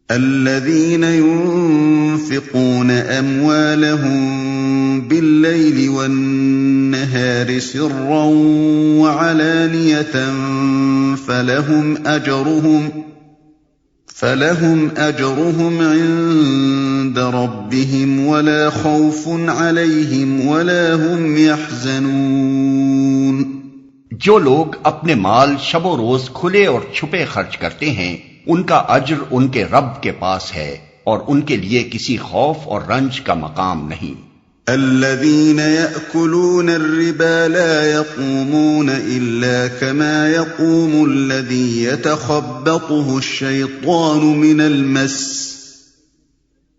الذين ينفقون أموالهم بالليل والنهار سرا وعلانية فلهم أجرهم عند ربهم ولا خوف عليهم ولا هم يحزنون۔ جو لوگ اپنے مال شب و روز کھلے اور چھپے خرچ کرتے ہیں ان کا اجر ان کے رب کے پاس ہے اور ان کے لیے کسی خوف اور رنج کا مقام نہیں۔ الذين يأكلون الربا لا يقومون إلا كما يقوم الذي يتخبطه الشيطان من المس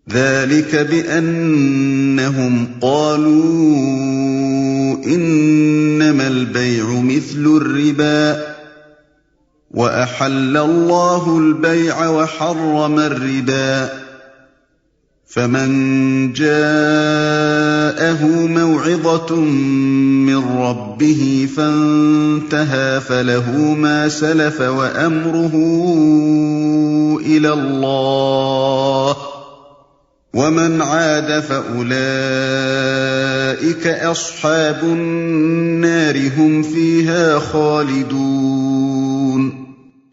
ذلك بأنهم قالوا إنما البيع مثل الربا وأحل الله البيع وحرم الربا فمن جاءه موعظة من ربه فانتهى فله ما سلف وأمره إلى الله ومن عاد فأولئك أصحاب النار هم فيها خالدون۔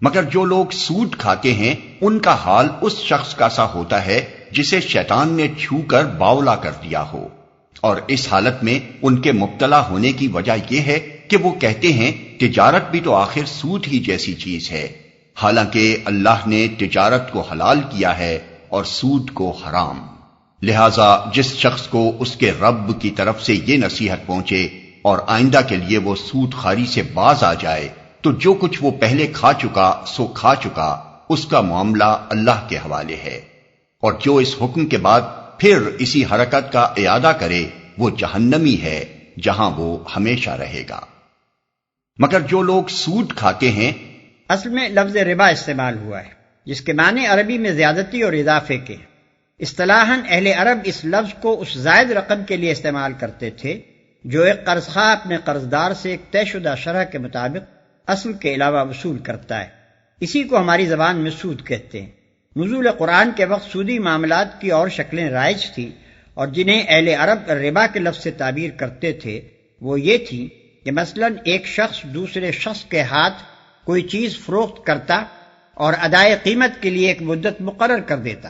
مگر جو لوگ سود کھاتے ہیں ان کا حال اس شخص کا سا ہوتا ہے جسے شیطان نے چھو کر باولا کر دیا ہو، اور اس حالت میں ان کے مبتلا ہونے کی وجہ یہ ہے کہ وہ کہتے ہیں تجارت بھی تو آخر سود ہی جیسی چیز ہے، حالانکہ اللہ نے تجارت کو حلال کیا ہے اور سود کو حرام۔ لہذا جس شخص کو اس کے رب کی طرف سے یہ نصیحت پہنچے اور آئندہ کے لیے وہ سود خواری سے باز آ جائے تو جو کچھ وہ پہلے کھا چکا سو کھا چکا، اس کا معاملہ اللہ کے حوالے ہے، اور جو اس حکم کے بعد پھر اسی حرکت کا اعادہ کرے وہ جہنمی ہے جہاں وہ ہمیشہ رہے گا۔ مگر جو لوگ سود کھاتے ہیں، اصل میں لفظ ربا استعمال ہوا ہے جس کے معنی عربی میں زیادتی اور اضافے کے ہیں۔ اصطلاحاً اہل عرب اس لفظ کو اس زائد رقم کے لیے استعمال کرتے تھے جو ایک قرض خواہ اپنے قرضدار سے ایک طے شدہ شرح کے مطابق اصل کے علاوہ وصول کرتا ہے۔ اسی کو ہماری زبان میں سود کہتے ہیں۔ نزول قرآن کے وقت سودی معاملات کی اور شکلیں رائج تھیں، اور جنہیں اہل عرب ربا کے لفظ سے تعبیر کرتے تھے وہ یہ تھی کہ مثلاً ایک شخص دوسرے شخص کے ہاتھ کوئی چیز فروخت کرتا اور ادائے قیمت کے لیے ایک مدت مقرر کر دیتا۔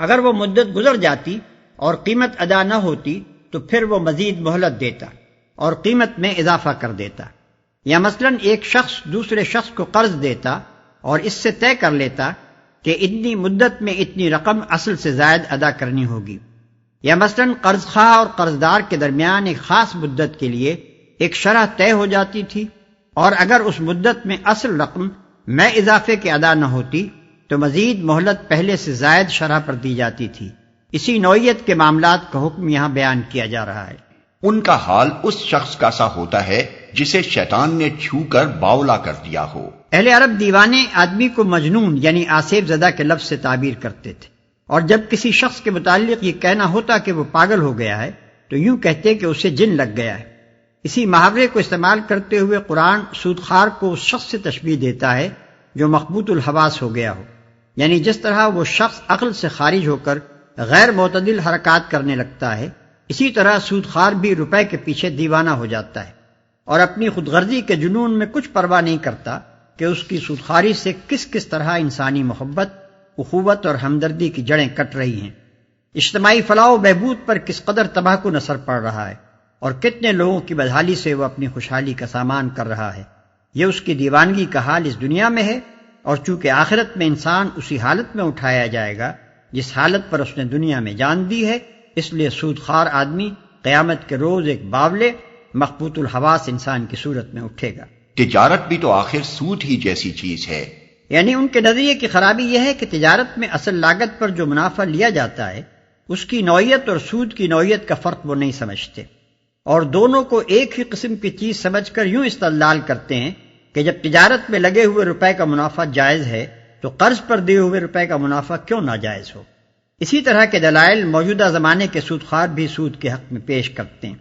اگر وہ مدت گزر جاتی اور قیمت ادا نہ ہوتی تو پھر وہ مزید مہلت دیتا اور قیمت میں اضافہ کر دیتا۔ یا مثلاً ایک شخص دوسرے شخص کو قرض دیتا اور اس سے طے کر لیتا کہ اتنی مدت میں اتنی رقم اصل سے زائد ادا کرنی ہوگی۔ یا مثلاً قرض خواہ اور قرضدار کے درمیان ایک خاص مدت کے لیے ایک شرح طے ہو جاتی تھی، اور اگر اس مدت میں اصل رقم میں اضافے کے ادا نہ ہوتی تو مزید مہلت پہلے سے زائد شرح پر دی جاتی تھی۔ اسی نوعیت کے معاملات کا حکم یہاں بیان کیا جا رہا ہے۔ ان کا حال اس شخص کا سا ہوتا ہے جسے شیطان نے چھو کر باولا کر دیا ہو۔ اہل عرب دیوانے آدمی کو مجنون یعنی آصف زدہ کے لفظ سے تعبیر کرتے تھے، اور جب کسی شخص کے متعلق یہ کہنا ہوتا کہ وہ پاگل ہو گیا ہے تو یوں کہتے کہ اسے جن لگ گیا ہے۔ اسی محاورے کو استعمال کرتے ہوئے قرآن سودخوار کو اس شخص سے تشبیہ دیتا ہے جو مخبوط الحواس ہو گیا ہو، یعنی جس طرح وہ شخص عقل سے خارج ہو کر غیر معتدل حرکات کرنے لگتا ہے، اسی طرح سودخوار بھی روپے کے پیچھے دیوانہ ہو جاتا ہے اور اپنی خود غرضی کے جنون میں کچھ پرواہ نہیں کرتا کہ اس کی سودخواری سے کس کس طرح انسانی محبت، اخوت اور ہمدردی کی جڑیں کٹ رہی ہیں، اجتماعی فلاح و بہبود پر کس قدر تباہ کن اثر پڑ رہا ہے، اور کتنے لوگوں کی بدحالی سے وہ اپنی خوشحالی کا سامان کر رہا ہے۔ یہ اس کی دیوانگی کا حال اس دنیا میں ہے، اور چونکہ آخرت میں انسان اسی حالت میں اٹھایا جائے گا جس حالت پر اس نے دنیا میں جان دی ہے، اس لیے سودخوار آدمی قیامت کے روز ایک باولے مخبوط الحواس انسان کی صورت میں اٹھے گا۔ تجارت بھی تو آخر سود ہی جیسی چیز ہے۔ یعنی ان کے نظریے کی خرابی یہ ہے کہ تجارت میں اصل لاگت پر جو منافع لیا جاتا ہے اس کی نوعیت اور سود کی نوعیت کا فرق وہ نہیں سمجھتے، اور دونوں کو ایک ہی قسم کی چیز سمجھ کر یوں استدلال کرتے ہیں کہ جب تجارت میں لگے ہوئے روپے کا منافع جائز ہے تو قرض پر دیے ہوئے روپے کا منافع کیوں ناجائز ہو۔ اسی طرح کے دلائل موجودہ زمانے کے سودخوار بھی سود کے حق میں پیش کرتے ہیں۔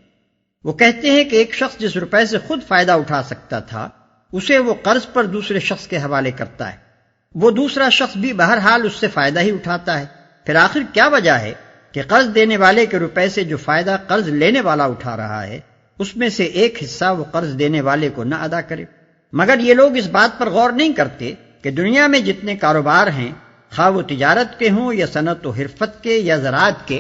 وہ کہتے ہیں کہ ایک شخص جس روپے سے خود فائدہ اٹھا سکتا تھا اسے وہ قرض پر دوسرے شخص کے حوالے کرتا ہے، وہ دوسرا شخص بھی بہرحال اس سے فائدہ ہی اٹھاتا ہے۔ پھر آخر کیا وجہ ہے کہ قرض دینے والے کے روپے سے جو فائدہ قرض لینے والا اٹھا رہا ہے اس میں سے ایک حصہ وہ قرض دینے والے کو نہ ادا کرے؟ مگر یہ لوگ اس بات پر غور نہیں کرتے کہ دنیا میں جتنے کاروبار ہیں، خواہ وہ تجارت کے ہوں یا صنعت و حرفت کے یا زراعت کے،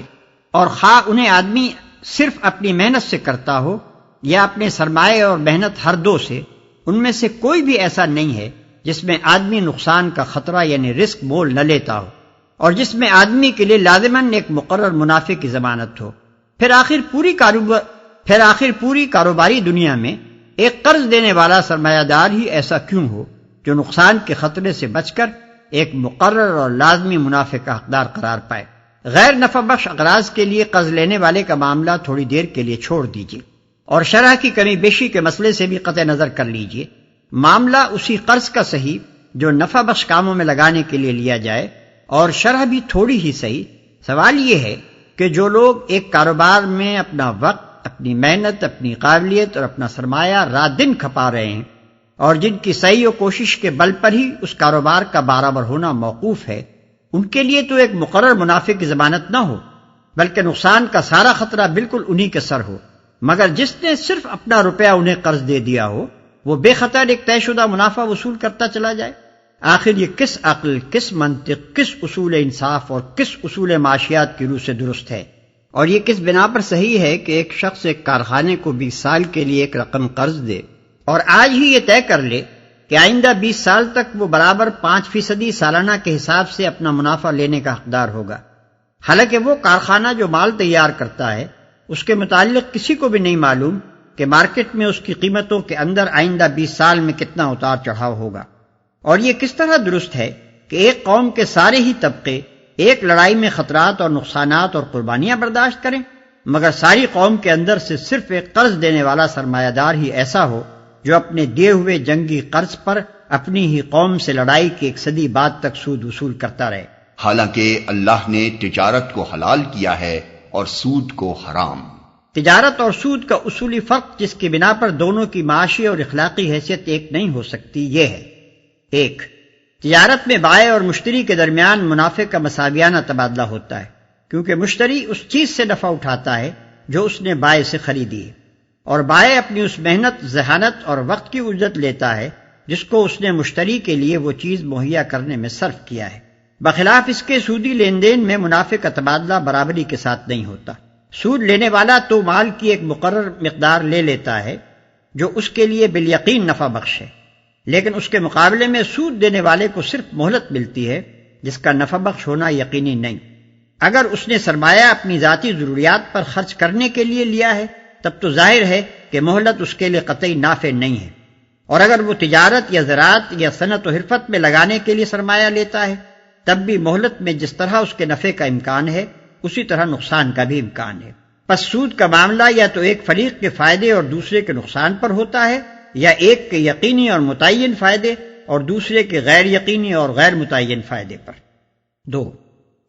اور خواہ انہیں آدمی صرف اپنی محنت سے کرتا ہو یا اپنے سرمایہ اور محنت ہر دو سے، ان میں سے کوئی بھی ایسا نہیں ہے جس میں آدمی نقصان کا خطرہ یعنی رسک مول نہ لیتا ہو، اور جس میں آدمی کے لیے لازماً ایک مقرر منافع کی ضمانت ہو۔ پھر آخر پوری کاروباری دنیا میں ایک قرض دینے والا سرمایہ دار ہی ایسا کیوں ہو جو نقصان کے خطرے سے بچ کر ایک مقرر اور لازمی منافع کا حقدار قرار پائے۔ غیر نفع بخش اغراض کے لیے قرض لینے والے کا معاملہ تھوڑی دیر کے لیے چھوڑ دیجیے اور شرح کی کمی بیشی کے مسئلے سے بھی قطع نظر کر لیجیے۔ معاملہ اسی قرض کا صحیح جو نفع بخش کاموں میں لگانے کے لیے لیا جائے، اور شرح بھی تھوڑی ہی صحیح۔ سوال یہ ہے کہ جو لوگ ایک کاروبار میں اپنا وقت، اپنی محنت، اپنی قابلیت اور اپنا سرمایہ رات دن کھپا رہے ہیں، اور جن کی سعی و کوشش کے بل پر ہی اس کاروبار کا برابر ہونا موقوف ہے، ان کے لیے تو ایک مقرر منافع کی ضمانت نہ ہو، بلکہ نقصان کا سارا خطرہ بالکل انہی کے سر ہو۔ مگر جس نے صرف اپنا روپیہ انہیں قرض دے دیا ہو، وہ بے خطر ایک طے شدہ منافع وصول کرتا چلا جائے۔ آخر یہ کس عقل، کس منطق، کس اصول انصاف اور کس اصول معاشیات کی روح سے درست ہے؟ اور یہ کس بنا پر صحیح ہے کہ ایک شخص ایک کارخانے کو 20 سال کے لیے ایک رقم قرض دے اور آج ہی یہ طے کر لے کہ آئندہ 20 سال تک وہ برابر 5% سالانہ کے حساب سے اپنا منافع لینے کا حقدار ہوگا، حالانکہ وہ کارخانہ جو مال تیار کرتا ہے اس کے متعلق کسی کو بھی نہیں معلوم کہ مارکیٹ میں اس کی قیمتوں کے اندر آئندہ 20 سال میں کتنا اتار چڑھاؤ ہوگا۔ اور یہ کس طرح درست ہے کہ ایک قوم کے سارے ہی طبقے ایک لڑائی میں خطرات اور نقصانات اور قربانیاں برداشت کریں، مگر ساری قوم کے اندر سے صرف ایک قرض دینے والا سرمایہ دار ہی ایسا ہو جو اپنے دیے ہوئے جنگی قرض پر اپنی ہی قوم سے لڑائی کی 1 صدی بعد تک سود وصول کرتا رہے۔ حالانکہ اللہ نے تجارت کو حلال کیا ہے اور سود کو حرام۔ تجارت اور سود کا اصولی فرق جس کی بنا پر دونوں کی معاشی اور اخلاقی حیثیت ایک نہیں ہو سکتی یہ ہے: 1. تجارت میں بائع اور مشتری کے درمیان منافع کا مساویانہ تبادلہ ہوتا ہے، کیونکہ مشتری اس چیز سے نفع اٹھاتا ہے جو اس نے بائع سے خریدی ہے، اور بائع اپنی اس محنت، ذہانت اور وقت کی اجرت لیتا ہے جس کو اس نے مشتری کے لیے وہ چیز مہیا کرنے میں صرف کیا ہے۔ بخلاف اس کے سودی لین دین میں منافع کا تبادلہ برابری کے ساتھ نہیں ہوتا۔ سود لینے والا تو مال کی ایک مقرر مقدار لے لیتا ہے جو اس کے لیے بالیقین نفع بخش ہے، لیکن اس کے مقابلے میں سود دینے والے کو صرف مہلت ملتی ہے جس کا نفع بخش ہونا یقینی نہیں۔ اگر اس نے سرمایہ اپنی ذاتی ضروریات پر خرچ کرنے کے لیے لیا ہے تب تو ظاہر ہے کہ مہلت اس کے لیے قطعی نافع نہیں ہے، اور اگر وہ تجارت یا زراعت یا صنعت و حرفت میں لگانے کے لیے سرمایہ لیتا ہے تب بھی مہلت میں جس طرح اس کے نفع کا امکان ہے اسی طرح نقصان کا بھی امکان ہے۔ پس سود کا معاملہ یا تو ایک فریق کے فائدے اور دوسرے کے نقصان پر ہوتا ہے، یا ایک کے یقینی اور متعین فائدے اور دوسرے کے غیر یقینی اور غیر متعین فائدے پر۔ 2.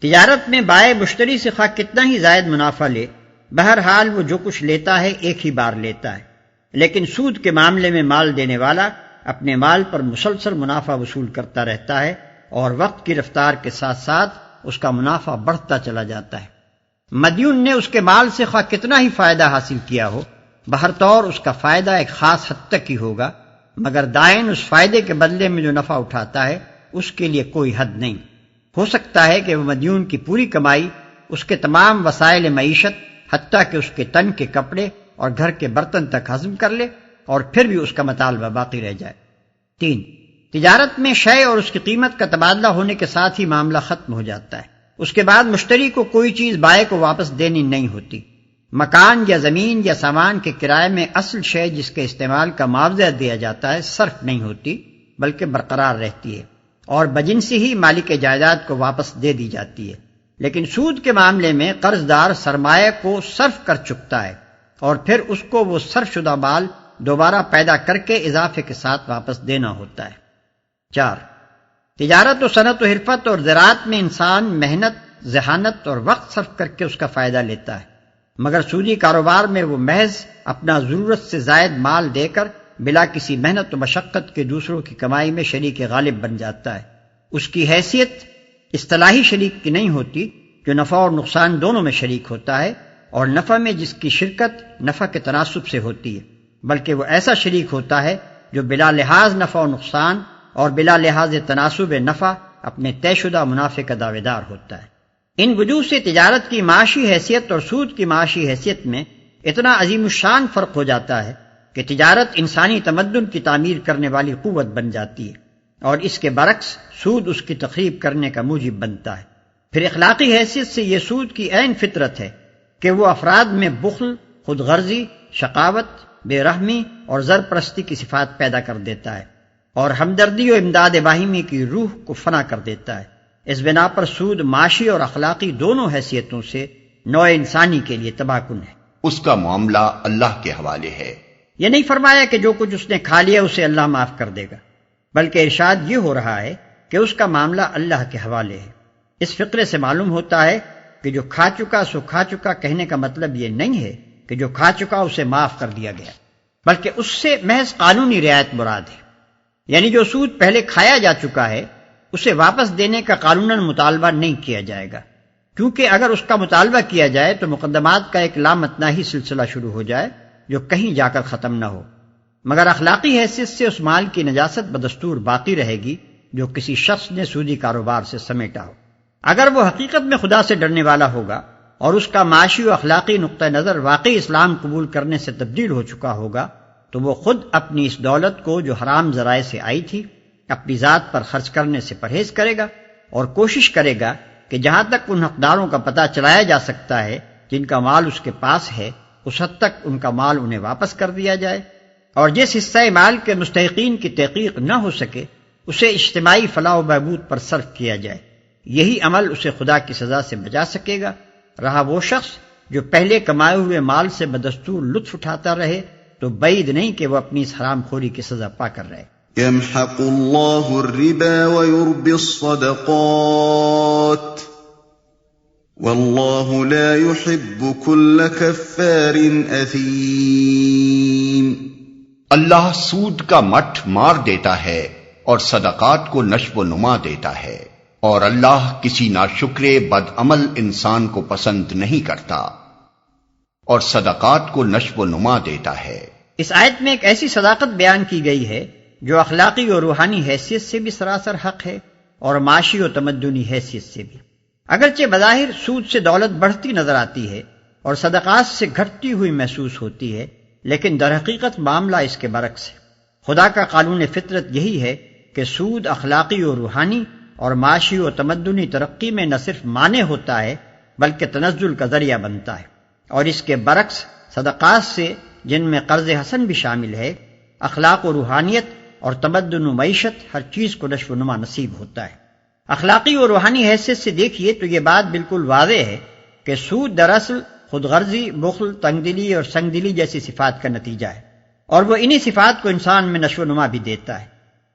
تجارت میں بائع مشتری سے خواہ کتنا ہی زائد منافع لے، بہرحال وہ جو کچھ لیتا ہے ایک ہی بار لیتا ہے، لیکن سود کے معاملے میں مال دینے والا اپنے مال پر مسلسل منافع وصول کرتا رہتا ہے، اور وقت کی رفتار کے ساتھ ساتھ اس کا منافع بڑھتا چلا جاتا ہے۔ مدیون نے اس کے مال سے خواہ کتنا ہی فائدہ حاصل کیا ہو، بہر طور اس کا فائدہ ایک خاص حد تک ہی ہوگا، مگر دائن اس فائدے کے بدلے میں جو نفع اٹھاتا ہے اس کے لیے کوئی حد نہیں۔ ہو سکتا ہے کہ وہ مدیون کی پوری کمائی اس کے تمام وسائل معیشت حتیٰ کہ اس کے تن کے کپڑے اور گھر کے برتن تک ہضم کر لے، اور پھر بھی اس کا مطالبہ باقی رہ جائے۔ 3. تجارت میں شے اور اس کی قیمت کا تبادلہ ہونے کے ساتھ ہی معاملہ ختم ہو جاتا ہے، اس کے بعد مشتری کو کوئی چیز بائع کو واپس دینی نہیں ہوتی۔ مکان یا زمین یا سامان کے کرائے میں اصل شے جس کے استعمال کا معاوضہ دیا جاتا ہے صرف نہیں ہوتی بلکہ برقرار رہتی ہے، اور بجنسی ہی مالک جائیداد کو واپس دے دی جاتی ہے۔ لیکن سود کے معاملے میں قرض دار سرمایہ کو صرف کر چکتا ہے اور پھر اس کو وہ صرف شدہ مال دوبارہ پیدا کر کے اضافے کے ساتھ واپس دینا ہوتا ہے۔ 4. تجارت و صنعت و حرفت اور زراعت میں انسان محنت، ذہانت اور وقت صرف کر کے اس کا فائدہ لیتا ہے، مگر سودی کاروبار میں وہ محض اپنا ضرورت سے زائد مال دے کر بلا کسی محنت و مشقت کے دوسروں کی کمائی میں شریک غالب بن جاتا ہے، اس کی حیثیت اصطلاحی شریک کی نہیں ہوتی جو نفع اور نقصان دونوں میں شریک ہوتا ہے، اور نفع میں جس کی شرکت نفع کے تناسب سے ہوتی ہے، بلکہ وہ ایسا شریک ہوتا ہے جو بلا لحاظ نفع و نقصان اور بلا لحاظ تناسب نفع اپنے طے شدہ منافع کا دعوے دار ہوتا ہے۔ ان وجوہ سے تجارت کی معاشی حیثیت اور سود کی معاشی حیثیت میں اتنا عظیم الشان فرق ہو جاتا ہے کہ تجارت انسانی تمدن کی تعمیر کرنے والی قوت بن جاتی ہے، اور اس کے برعکس سود اس کی تخریب کرنے کا موجب بنتا ہے۔ پھر اخلاقی حیثیت سے یہ سود کی عین فطرت ہے کہ وہ افراد میں بخل، خود غرضی، شقاوت، بے رحمی اور زر پرستی کی صفات پیدا کر دیتا ہے، اور ہمدردی و امداد باہمی کی روح کو فنا کر دیتا ہے۔ اس بنا پر سود معاشی اور اخلاقی دونوں حیثیتوں سے نوع انسانی کے لیے تباہ کن ہے۔ اس کا معاملہ اللہ کے حوالے ہے۔ یہ نہیں فرمایا کہ جو کچھ اس نے کھا لیا اسے اللہ معاف کر دے گا، بلکہ ارشاد یہ ہو رہا ہے کہ اس کا معاملہ اللہ کے حوالے ہے۔ اس فقرے سے معلوم ہوتا ہے کہ جو کھا چکا سو کھا چکا کہنے کا مطلب یہ نہیں ہے کہ جو کھا چکا اسے معاف کر دیا گیا، بلکہ اس سے محض قانونی رعایت مراد ہے۔ یعنی جو سود پہلے کھایا جا چکا ہے اسے واپس دینے کا قانوناً مطالبہ نہیں کیا جائے گا، کیونکہ اگر اس کا مطالبہ کیا جائے تو مقدمات کا ایک لامتناہی سلسلہ شروع ہو جائے جو کہیں جا کر ختم نہ ہو۔ مگر اخلاقی حیثیت سے اس مال کی نجاست بدستور باقی رہے گی جو کسی شخص نے سودی کاروبار سے سمیٹا ہو۔ اگر وہ حقیقت میں خدا سے ڈرنے والا ہوگا اور اس کا معاشی و اخلاقی نقطہ نظر واقعی اسلام قبول کرنے سے تبدیل ہو چکا ہوگا تو وہ خود اپنی اس دولت کو جو حرام ذرائع سے آئی تھی اپنی ذات پر خرچ کرنے سے پرہیز کرے گا، اور کوشش کرے گا کہ جہاں تک ان حقداروں کا پتہ چلایا جا سکتا ہے جن کا مال اس کے پاس ہے اس حد تک ان کا مال انہیں واپس کر دیا جائے، اور جس حصہ مال کے مستحقین کی تحقیق نہ ہو سکے اسے اجتماعی فلاح و بہبود پر صرف کیا جائے۔ یہی عمل اسے خدا کی سزا سے بچا سکے گا۔ رہا وہ شخص جو پہلے کمائے ہوئے مال سے بدستور لطف اٹھاتا رہے تو بعید نہیں کہ وہ اپنی اس حرام خوری کی سزا پا کر رہے۔ يمحق الله الربا ويربي الصدقات والله لا يحب كل كفار أثيم۔ اللہ سود کا مٹھ مار دیتا ہے اور صدقات کو نشو و نما دیتا ہے، اور اللہ کسی ناشکر بد عمل انسان کو پسند نہیں کرتا، اور صدقات کو نشو و نما دیتا ہے۔ اس آیت میں ایک ایسی صداقت بیان کی گئی ہے جو اخلاقی اور روحانی حیثیت سے بھی سراسر حق ہے اور معاشی و تمدنی حیثیت سے بھی۔ اگرچہ بظاہر سود سے دولت بڑھتی نظر آتی ہے اور صدقات سے گھٹتی ہوئی محسوس ہوتی ہے، لیکن در حقیقت معاملہ اس کے برعکس ہے۔ خدا کا قانون فطرت یہی ہے کہ سود اخلاقی و روحانی اور معاشی و تمدنی ترقی میں نہ صرف مانع ہوتا ہے بلکہ تنزل کا ذریعہ بنتا ہے، اور اس کے برعکس صدقات سے جن میں قرض حسن بھی شامل ہے، اخلاق و روحانیت اور تمدن و معیشت ہر چیز کو نشو و نما نصیب ہوتا ہے۔ اخلاقی و روحانی حیثیت سے دیکھیے تو یہ بات بالکل واضح ہے کہ سود دراصل خود غرضی، بخل، تنگ دلی اور سنگ دلی جیسی صفات کا نتیجہ ہے، اور وہ انہی صفات کو انسان میں نشو و نما بھی دیتا ہے۔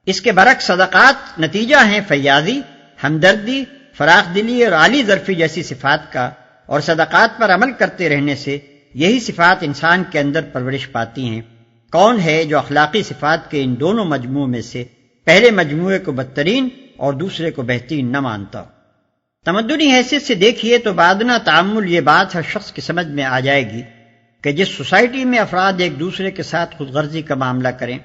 اس کے برعکس صدقات نتیجہ ہیں فیاضی، ہمدردی، فراخ دلی اور عالی ظرفی جیسی صفات کا، اور صدقات پر عمل کرتے رہنے سے یہی صفات انسان کے اندر پرورش پاتی ہیں۔ کون ہے جو اخلاقی صفات کے ان دونوں مجموعوں میں سے پہلے مجموعے کو بدترین اور دوسرے کو بہترین نہ مانتا؟ تمدنی حیثیت سے دیکھیے تو بادنا تعامل یہ بات ہر شخص کی سمجھ میں آ جائے گی کہ جس سوسائٹی میں افراد ایک دوسرے کے ساتھ خود غرضی کا معاملہ کریں،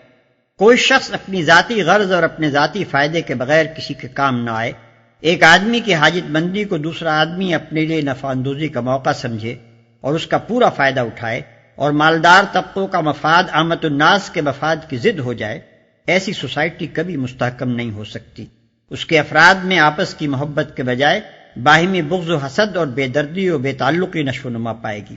کوئی شخص اپنی ذاتی غرض اور اپنے ذاتی فائدے کے بغیر کسی کے کام نہ آئے، ایک آدمی کی حاجت مندی کو دوسرا آدمی اپنے لیے نفع اندوزی کا موقع سمجھے اور اس کا پورا فائدہ اٹھائے، اور مالدار طبقوں کا مفاد عامت الناس کے مفاد کی ضد ہو جائے، ایسی سوسائٹی کبھی مستحکم نہیں ہو سکتی۔ اس کے افراد میں آپس کی محبت کے بجائے باہمی بغض و حسد اور بے دردی و بے تعلقی نشو و نما پائے گی۔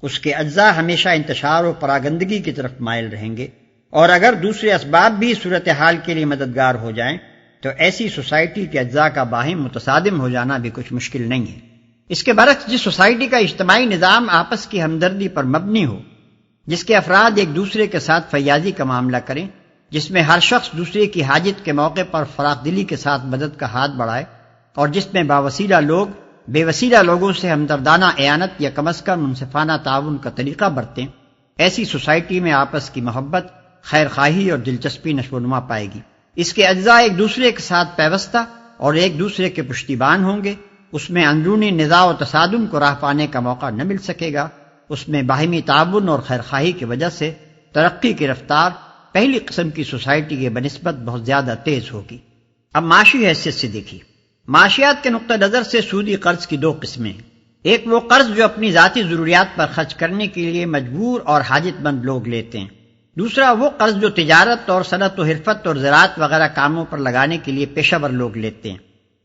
اس کے اجزاء ہمیشہ انتشار و پراگندگی کی طرف مائل رہیں گے، اور اگر دوسرے اسباب بھی صورتحال کے لیے مددگار ہو جائیں تو ایسی سوسائٹی کے اجزاء کا باہم متصادم ہو جانا بھی کچھ مشکل نہیں ہے۔ اس کے برعکس جس سوسائٹی کا اجتماعی نظام آپس کی ہمدردی پر مبنی ہو، جس کے افراد ایک دوسرے کے ساتھ فیاضی کا معاملہ کریں، جس میں ہر شخص دوسرے کی حاجت کے موقع پر فراخ دلی کے ساتھ مدد کا ہاتھ بڑھائے، اور جس میں باوسیلہ لوگ بے وسیلہ لوگوں سے ہمدردانہ اعانت یا کم از کم منصفانہ تعاون کا طریقہ برتیں، ایسی سوسائٹی میں آپس کی محبت، خیر خواہی اور دلچسپی نشو و نما پائے گی۔ اس کے اجزاء ایک دوسرے کے ساتھ پیوستہ اور ایک دوسرے کے پشتیبان ہوں گے، اس میں اندرونی نزاع و تصادم کو راہ پانے کا موقع نہ مل سکے گا، اس میں باہمی تعاون اور خیرخواہی کی وجہ سے ترقی کی رفتار پہلی قسم کی سوسائٹی کے بنسبت بہت زیادہ تیز ہوگی۔ اب معاشی حیثیت سے دیکھیے، معاشیات کے نقطہ نظر سے سودی قرض کی دو قسمیں ہیں۔ ایک وہ قرض جو اپنی ذاتی ضروریات پر خرچ کرنے کے لیے مجبور اور حاجت مند لوگ لیتے ہیں، دوسرا وہ قرض جو تجارت اور صنعت و حرفت اور زراعت وغیرہ کاموں پر لگانے کے لیے پیشہ ور لوگ لیتے ہیں۔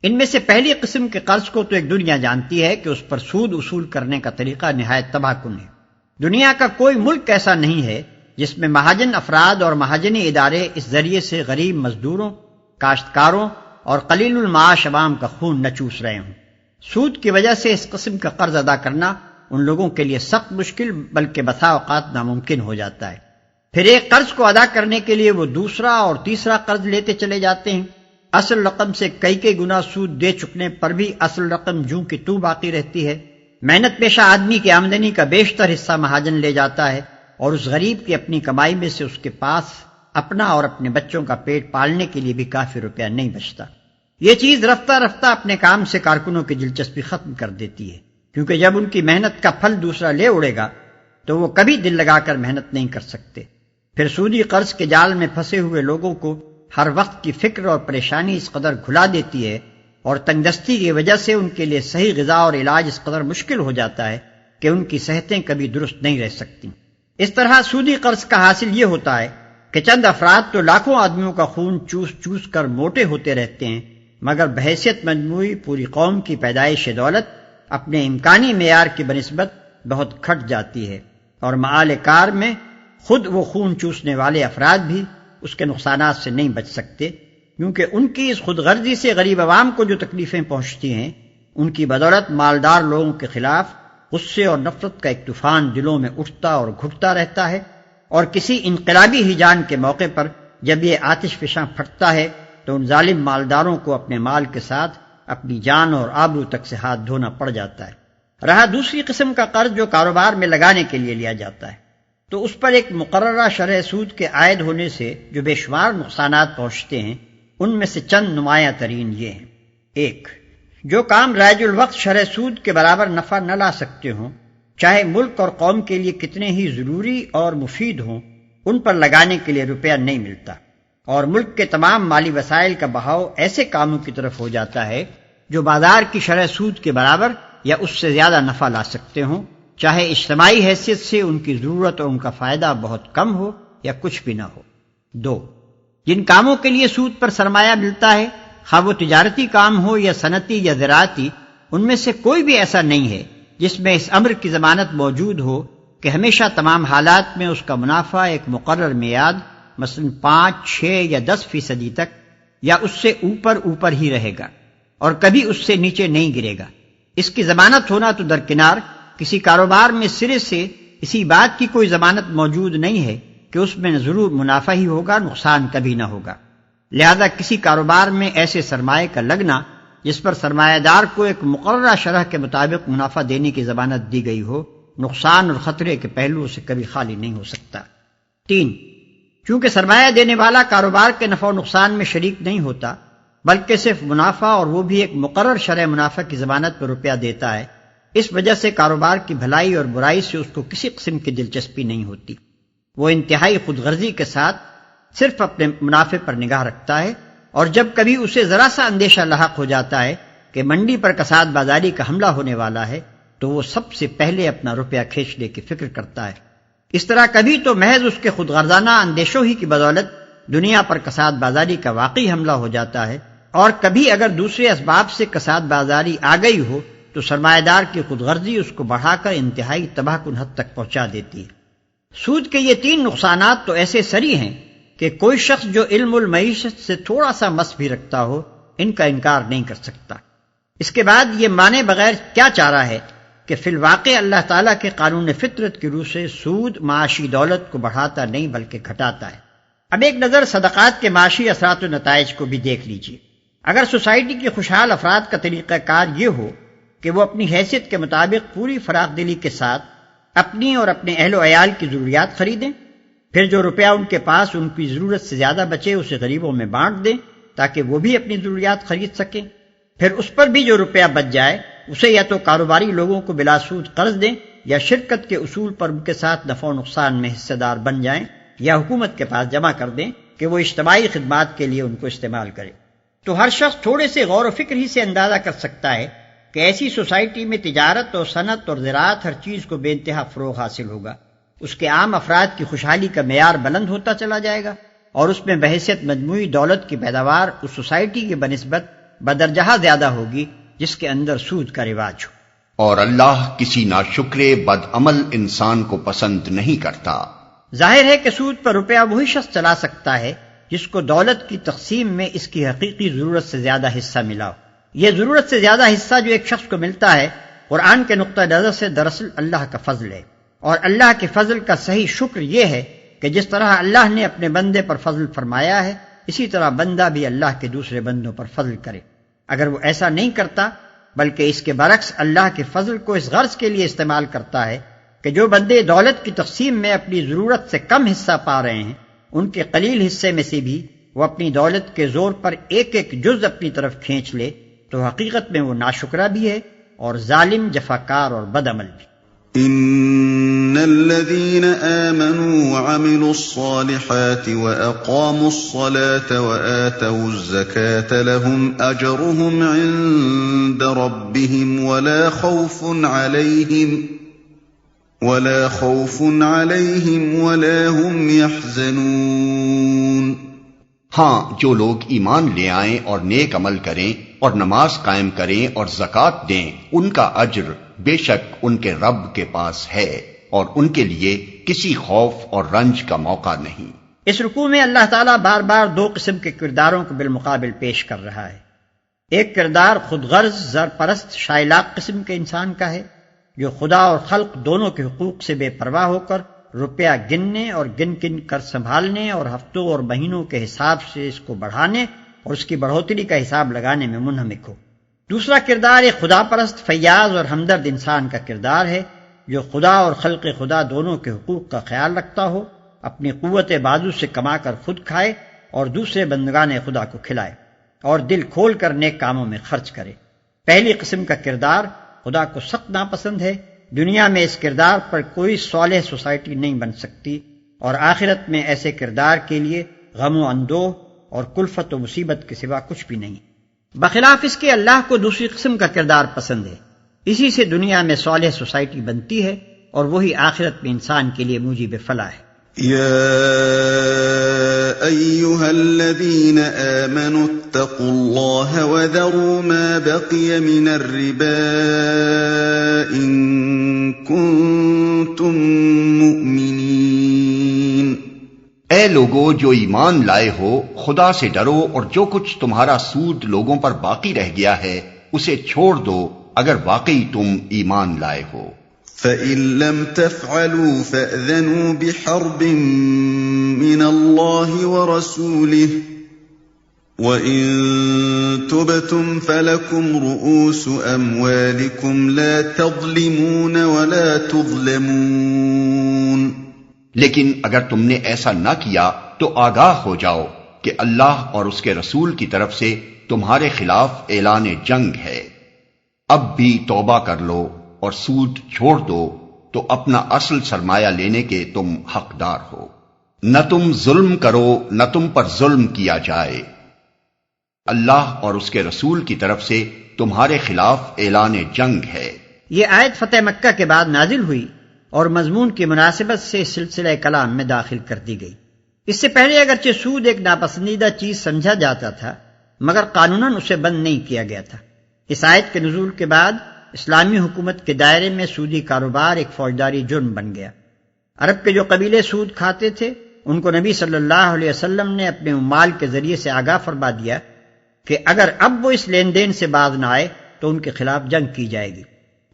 ان میں سے پہلی قسم کے قرض کو تو ایک دنیا جانتی ہے کہ اس پر سود وصول کرنے کا طریقہ نہایت تباہ کن ہے۔ دنیا کا کوئی ملک ایسا نہیں ہے جس میں مہاجن افراد اور مہاجنی ادارے اس ذریعے سے غریب مزدوروں، کاشتکاروں اور قلیل المعاش عوام کا خون نہ چوس رہے ہوں۔ سود کی وجہ سے اس قسم کا قرض ادا کرنا ان لوگوں کے لیے سخت مشکل بلکہ بسا اوقات ناممکن ہو جاتا ہے۔ پھر ایک قرض کو ادا کرنے کے لیے وہ دوسرا اور تیسرا قرض لیتے چلے جاتے ہیں۔ اصل رقم سے کئی گنا سود دے چکنے پر بھی اصل رقم جوں کی توں باقی رہتی ہے۔ محنت پیشہ آدمی کی آمدنی کا بیشتر حصہ مہاجن لے جاتا ہے اور اس غریب کی اپنی کمائی میں سے اس کے پاس اپنا اور اپنے بچوں کا پیٹ پالنے کے لیے بھی کافی روپیہ نہیں بچتا۔ یہ چیز رفتہ رفتہ اپنے کام سے کارکنوں کی دلچسپی ختم کر دیتی ہے، کیونکہ جب ان کی محنت کا پھل دوسرا لے اڑے گا تو وہ کبھی دل لگا کر محنت نہیں کر سکتے۔ پھر سودی قرض کے جال میں پھنسے ہوئے لوگوں کو ہر وقت کی فکر اور پریشانی اس قدر گھلا دیتی ہے اور تنگ دستی کی وجہ سے ان کے لیے صحیح غذا اور علاج اس قدر مشکل ہو جاتا ہے کہ ان کی صحتیں کبھی درست نہیں رہ سکتی۔ اس طرح سودی قرض کا حاصل یہ ہوتا ہے کہ چند افراد تو لاکھوں آدمیوں کا خون چوس چوس کر موٹے ہوتے رہتے ہیں، مگر بحیثیت مجموعی پوری قوم کی پیدائش دولت اپنے امکانی معیار کی بنسبت بہت کھٹ جاتی ہے، اور معال کار میں خود وہ خون چوسنے والے افراد بھی اس کے نقصانات سے نہیں بچ سکتے، کیونکہ ان کی اس خود غرضی سے غریب عوام کو جو تکلیفیں پہنچتی ہیں، ان کی بدولت مالدار لوگوں کے خلاف غصے اور نفرت کا ایک طوفان دلوں میں اٹھتا اور گھٹتا رہتا ہے، اور کسی انقلابی ہیجان کے موقع پر جب یہ آتش فشاں پھٹتا ہے تو ان ظالم مالداروں کو اپنے مال کے ساتھ اپنی جان اور آبرو تک سے ہاتھ دھونا پڑ جاتا ہے۔ رہا دوسری قسم کا قرض جو کاروبار میں لگانے کے لیے لیا جاتا ہے، تو اس پر ایک مقررہ شرح سود کے عائد ہونے سے جو بے شمار نقصانات پہنچتے ہیں، ان میں سے چند نمایاں ترین یہ ہیں۔ ایک، جو کام رائج الوقت شرح سود کے برابر نفع نہ لا سکتے ہوں، چاہے ملک اور قوم کے لیے کتنے ہی ضروری اور مفید ہوں، ان پر لگانے کے لیے روپیہ نہیں ملتا، اور ملک کے تمام مالی وسائل کا بہاؤ ایسے کاموں کی طرف ہو جاتا ہے جو بازار کی شرح سود کے برابر یا اس سے زیادہ نفع لا سکتے ہوں، چاہے اجتماعی حیثیت سے ان کی ضرورت اور ان کا فائدہ بہت کم ہو یا کچھ بھی نہ ہو۔ دو، جن کاموں کے لیے سود پر سرمایہ ملتا ہے، خواہ وہ تجارتی کام ہو یا صنعتی یا زراعتی، ان میں سے کوئی بھی ایسا نہیں ہے جس میں اس امر کی ضمانت موجود ہو کہ ہمیشہ تمام حالات میں اس کا منافع ایک مقرر میعاد مثلا 5، 6 یا 10% تک یا اس سے اوپر ہی رہے گا اور کبھی اس سے نیچے نہیں گرے گا۔ اس کی ضمانت ہونا تو درکنار، کسی کاروبار میں سرے سے اسی بات کی کوئی ضمانت موجود نہیں ہے کہ اس میں ضرور منافع ہی ہوگا، نقصان کبھی نہ ہوگا۔ لہذا کسی کاروبار میں ایسے سرمایہ کا لگنا جس پر سرمایہ دار کو ایک مقررہ شرح کے مطابق منافع دینے کی ضمانت دی گئی ہو، نقصان اور خطرے کے پہلوؤں سے کبھی خالی نہیں ہو سکتا۔ 3، چونکہ سرمایہ دینے والا کاروبار کے نفع و نقصان میں شریک نہیں ہوتا بلکہ صرف منافع، اور وہ بھی ایک مقرر شرح منافع کی ضمانت پر روپیہ دیتا ہے، اس وجہ سے کاروبار کی بھلائی اور برائی سے اس کو کسی قسم کی دلچسپی نہیں ہوتی۔ وہ انتہائی خود غرضی کے ساتھ صرف اپنے منافع پر نگاہ رکھتا ہے، اور جب کبھی اسے ذرا سا اندیشہ لاحق ہو جاتا ہے کہ منڈی پر کساد بازاری کا حملہ ہونے والا ہے تو وہ سب سے پہلے اپنا روپیہ کھینچنے کی فکر کرتا ہے۔ اس طرح کبھی تو محض اس کے خود غرضانہ اندیشوں ہی کی بدولت دنیا پر کساد بازاری کا واقعی حملہ ہو جاتا ہے، اور کبھی اگر دوسرے اسباب سے کساد بازاری آ گئی ہو تو سرمایہ دار کی خود غرضی اس کو بڑھا کر انتہائی تباہ کن حد تک پہنچا دیتی ہے۔ سود کے یہ 3 نقصانات تو ایسے سری ہیں کہ کوئی شخص جو علم المعیشت سے تھوڑا سا مس بھی رکھتا ہو ان کا انکار نہیں کر سکتا۔ اس کے بعد یہ مانے بغیر کیا چارہ ہے کہ فی الواقع اللہ تعالیٰ کے قانون فطرت کی روح سے سود معاشی دولت کو بڑھاتا نہیں بلکہ گھٹاتا ہے۔ اب ایک نظر صدقات کے معاشی اثرات و نتائج کو بھی دیکھ لیجیے۔ اگر سوسائٹی کے خوشحال افراد کا طریقہ کار یہ ہو کہ وہ اپنی حیثیت کے مطابق پوری فراخ دلی کے ساتھ اپنی اور اپنے اہل و عیال کی ضروریات خریدیں، پھر جو روپیہ ان کے پاس ان کی ضرورت سے زیادہ بچے اسے غریبوں میں بانٹ دیں، تاکہ وہ بھی اپنی ضروریات خرید سکیں، پھر اس پر بھی جو روپیہ بچ جائے اسے یا تو کاروباری لوگوں کو بلا سود قرض دیں یا شرکت کے اصول پر ان کے ساتھ نفع و نقصان میں حصہ دار بن جائیں، یا حکومت کے پاس جمع کر دیں کہ وہ اجتماعی خدمات کے لیے ان کو استعمال کرے۔ تو ہر شخص تھوڑے سے غور و فکر ہی سے اندازہ کر سکتا ہے کہ ایسی سوسائٹی میں تجارت اور صنعت اور زراعت ہر چیز کو بے انتہا فروغ حاصل ہوگا، اس کے عام افراد کی خوشحالی کا معیار بلند ہوتا چلا جائے گا، اور اس میں بحیثیت مجموعی دولت کی پیداوار اس سوسائٹی کی بنسبت بدرجہ زیادہ ہوگی جس کے اندر سود کا رواج ہو۔ اور اللہ کسی ناشکر بد عمل انسان کو پسند نہیں کرتا۔ ظاہر ہے کہ سود پر روپیہ وہی شخص چلا سکتا ہے جس کو دولت کی تقسیم میں اس کی حقیقی ضرورت سے زیادہ حصہ ملا ہو۔ یہ ضرورت سے زیادہ حصہ جو ایک شخص کو ملتا ہے قرآن کے نقطہ نظر سے دراصل اللہ کا فضل ہے، اور اللہ کے فضل کا صحیح شکر یہ ہے کہ جس طرح اللہ نے اپنے بندے پر فضل فرمایا ہے اسی طرح بندہ بھی اللہ کے دوسرے بندوں پر فضل کرے۔ اگر وہ ایسا نہیں کرتا بلکہ اس کے برعکس اللہ کے فضل کو اس غرض کے لیے استعمال کرتا ہے کہ جو بندے دولت کی تقسیم میں اپنی ضرورت سے کم حصہ پا رہے ہیں ان کے قلیل حصے میں سے بھی وہ اپنی دولت کے زور پر ایک ایک جز اپنی طرف کھینچ لے تو حقیقت میں وہ ناشکرہ بھی ہے اور ظالم، جفاکار اور بد عمل بھی۔ ان الذين آمنوا وعملوا الصالحات واقاموا الصلاة وآتوا الزكاة لهم اجرهم عند ربهم ولا خوف عليهم ولا هم يحزنون۔ ہاں، جو لوگ ایمان لے آئیں اور نیک عمل کریں اور نماز قائم کریں اور زکوٰۃ دیں ان کا اجر بے شک ان کے رب کے پاس ہے اور ان کے لیے کسی خوف اور رنج کا موقع نہیں۔ اس رکوع میں اللہ تعالیٰ بار بار دو قسم کے کرداروں کو بالمقابل پیش کر رہا ہے۔ ایک کردار خود غرض، زر پرست، شائلاق قسم کے انسان کا ہے جو خدا اور خلق دونوں کے حقوق سے بے پرواہ ہو کر روپیہ گننے اور گن گن کر سنبھالنے اور ہفتوں اور مہینوں کے حساب سے اس کو بڑھانے اور اس کی بڑھوتری کا حساب لگانے میں منہمک ہو۔ دوسرا کردار ایک خدا پرست، فیاض اور ہمدرد انسان کا کردار ہے جو خدا اور خلق خدا دونوں کے حقوق کا خیال رکھتا ہو، اپنی قوت بازو سے کما کر خود کھائے اور دوسرے بندگان خدا کو کھلائے اور دل کھول کر نیک کاموں میں خرچ کرے۔ پہلی قسم کا کردار خدا کو سخت ناپسند ہے، دنیا میں اس کردار پر کوئی صالح سوسائٹی نہیں بن سکتی، اور آخرت میں ایسے کردار کے لیے غم و اندوہ اور کلفت و مصیبت کے سوا کچھ بھی نہیں۔ بخلاف اس کے اللہ کو دوسری قسم کا کردار پسند ہے، اسی سے دنیا میں صالح سوسائٹی بنتی ہے اور وہی آخرت میں انسان کے لیے موجب فلاح ہے۔ يا أيها الذين آمنوا اتقوا الله وذروا ما بقي من الربا إن كنتم مؤمنين۔ اے لوگو جو ایمان لائے ہو، خدا سے ڈرو اور جو کچھ تمہارا سود لوگوں پر باقی رہ گیا ہے اسے چھوڑ دو اگر واقعی تم ایمان لائے ہو۔ فَإِن لَّمْ تَفْعَلُوا فَأْذَنُوا بِحَرْبٍ مِّنَ اللَّهِ وَرَسُولِهِ وَإِن تُبْتُمْ فَلَكُمْ رُءُوسُ أَمْوَالِكُمْ لَا تَظْلِمُونَ وَلَا تُظْلَمُونَ۔ لیکن اگر تم نے ایسا نہ کیا تو آگاہ ہو جاؤ کہ اللہ اور اس کے رسول کی طرف سے تمہارے خلاف اعلان جنگ ہے۔ اب بھی توبہ کر لو اور سود چھوڑ دو تو اپنا اصل سرمایہ لینے کے تم حقدار ہو۔ نہ تم ظلم کرو نہ تم پر ظلم کیا جائے۔ اللہ اور اس کے رسول کی طرف سے تمہارے خلاف اعلان جنگ ہے۔ یہ آیت فتح مکہ کے بعد نازل ہوئی اور مضمون کی مناسبت سے سلسلہ کلام میں داخل کر دی گئی۔ اس سے پہلے اگرچہ سود ایک ناپسندیدہ چیز سمجھا جاتا تھا مگر قانوناً اسے بند نہیں کیا گیا تھا۔ اس آیت کے نزول کے بعد اسلامی حکومت کے دائرے میں سودی کاروبار ایک فوجداری جرم بن گیا۔ عرب کے جو قبیلے سود کھاتے تھے ان کو نبی صلی اللہ علیہ وسلم نے اپنے امال کے ذریعے سے آگاہ فرما دیا کہ اگر اب وہ اس لین دین سے باز نہ آئے تو ان کے خلاف جنگ کی جائے گی۔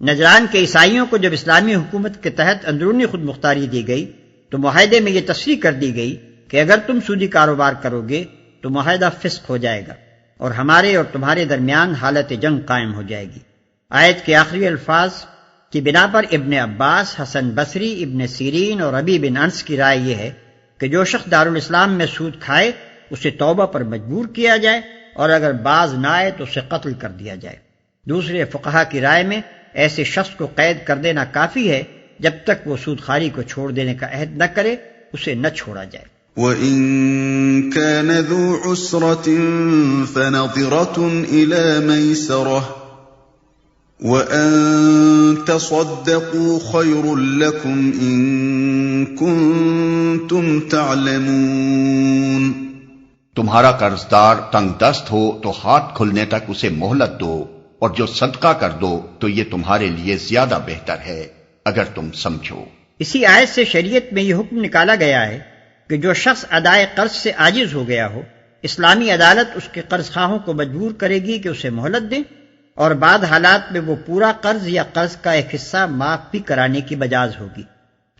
نجران کے عیسائیوں کو جب اسلامی حکومت کے تحت اندرونی خود مختاری دی گئی تو معاہدے میں یہ تصریح کر دی گئی کہ اگر تم سودی کاروبار کرو گے تو معاہدہ فسخ ہو جائے گا اور ہمارے اور تمہارے درمیان حالت جنگ قائم ہو جائے گی۔ آیت کے آخری الفاظ کی بنا پر ابن عباس، حسن بصری، ابن سیرین اور ربیع بن انس کی رائے یہ ہے کہ جو شخص دارالاسلام میں سود کھائے اسے توبہ پر مجبور کیا جائے، اور اگر باز نہ آئے تو اسے قتل کر دیا جائے۔ دوسرے فقہا کی رائے میں ایسے شخص کو قید کر دینا کافی ہے، جب تک وہ سود خواری کو چھوڑ دینے کا عہد نہ کرے اسے نہ چھوڑا جائے۔ وَإِن كَانَ ذُو عُسْرَةٍ فَنَظِرَةٌ إِلَى مَيْسَرَةٍ وَأَن تَصَدَّقُوا خَيْرٌ لَكُمْ إِن كُنتُمْ تَعْلَمُونَ۔ تمہارا قرضدار تنگ دست ہو تو ہاتھ کھلنے تک اسے مہلت دو، اور جو صدقہ کر دو تو یہ تمہارے لیے زیادہ بہتر ہے اگر تم سمجھو۔ اسی آیت سے شریعت میں یہ حکم نکالا گیا ہے کہ جو شخص ادائے قرض سے عاجز ہو گیا ہو، اسلامی عدالت اس کے قرض خواہوں کو مجبور کرے گی کہ اسے مہلت دیں، اور بعض حالات میں وہ پورا قرض یا قرض کا ایک حصہ معاف بھی کرانے کی مجاز ہوگی۔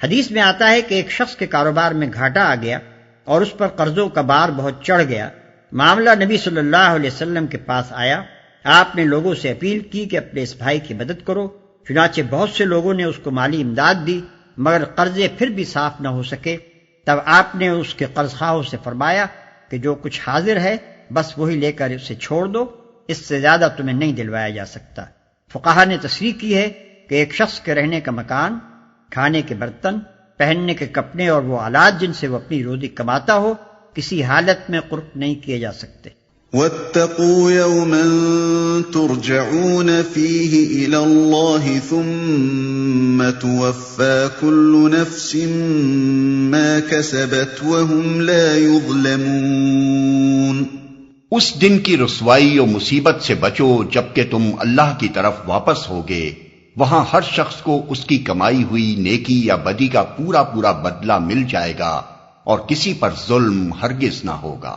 حدیث میں آتا ہے کہ ایک شخص کے کاروبار میں گھاٹا آ گیا اور اس پر قرضوں کا بار بہت چڑھ گیا۔ معاملہ نبی صلی اللہ علیہ وسلم کے پاس آیا۔ آپ نے لوگوں سے اپیل کی کہ اپنے اس بھائی کی مدد کرو، چنانچہ بہت سے لوگوں نے اس کو مالی امداد دی، مگر قرضے پھر بھی صاف نہ ہو سکے۔ تب آپ نے اس کے قرض خواہوں سے فرمایا کہ جو کچھ حاضر ہے بس وہی لے کر اسے چھوڑ دو، اس سے زیادہ تمہیں نہیں دلوایا جا سکتا۔ فقہا نے تصریح کی ہے کہ ایک شخص کے رہنے کا مکان، کھانے کے برتن، پہننے کے کپڑے اور وہ آلات جن سے وہ اپنی روزی کماتا ہو کسی حالت میں قرق نہیں کیے جا سکتے۔ وَاتَّقُوا يَوْمًا تُرْجَعُونَ فِيهِ إِلَى اللَّهِ ثُمَّ تُوَفَّى كُلُّ نَفْسٍ مَا كَسَبَتْ وَهُمْ لَا يُظْلَمُونَ۔ اس دن کی رسوائی و مصیبت سے بچو جبکہ تم اللہ کی طرف واپس ہوگے، وہاں ہر شخص کو اس کی کمائی ہوئی نیکی یا بدی کا پورا پورا بدلہ مل جائے گا، اور کسی پر ظلم ہرگز نہ ہوگا۔